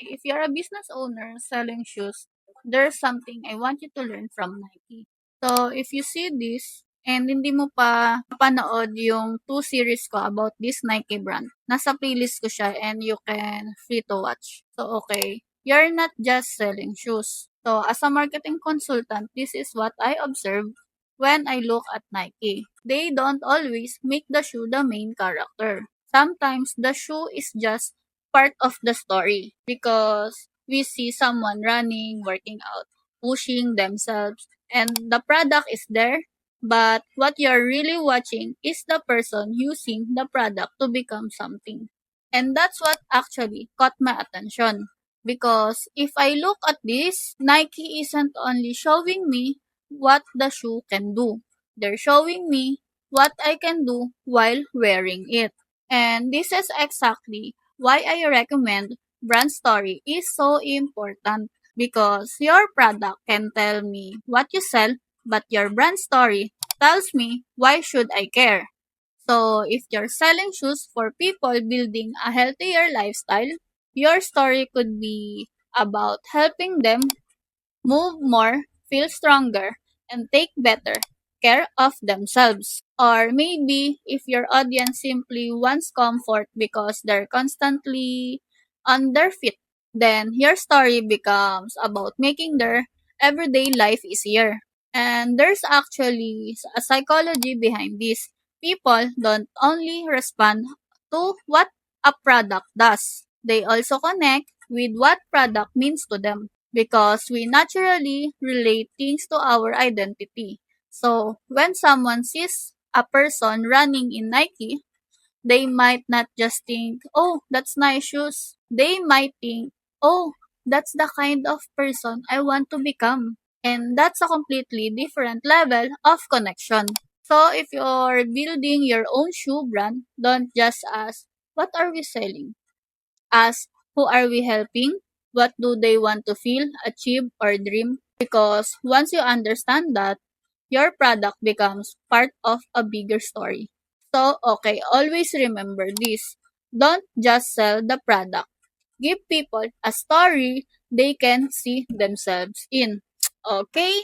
if you're a business owner selling shoes, there's something I want you to learn from Nike. So, if you see this, and hindi mo pa panood yung 2 series ko about this Nike brand, nasa playlist ko siya and you can free to watch. So, okay, you're not just selling shoes. So, as a marketing consultant, this is what I observe when I look at Nike. They don't always make the shoe the main character. Sometimes the shoe is just part of the story because we see someone running, working out, pushing themselves, and the product is there. But what you're really watching is the person using the product to become something. And that's what actually caught my attention. Because if I look at this, Nike isn't only showing me what the shoe can do. They're showing me what I can do while wearing it. And this is exactly why I recommend brand story is so important because your product can tell me what you sell, but your brand story tells me why should I care. So if you're selling shoes for people building a healthier lifestyle, your story could be about helping them move more, feel stronger, and take better care of themselves. Or maybe if your audience simply wants comfort because they're constantly on their feet, then your story becomes about making their everyday life easier. And there's actually a psychology behind this. People don't only respond to what a product does, they also connect with what product means to them because we naturally relate things to our identity. So, when someone sees a person running in Nike, they might not just think, oh, that's nice shoes. They might think, oh, that's the kind of person I want to become. And that's a completely different level of connection. So, if you're building your own shoe brand, don't just ask, what are we selling? Ask, who are we helping? What do they want to feel, achieve, or dream? Because once you understand that, your product becomes part of a bigger story. So, okay, always remember this. Don't just sell the product. Give people a story they can see themselves in. Okay?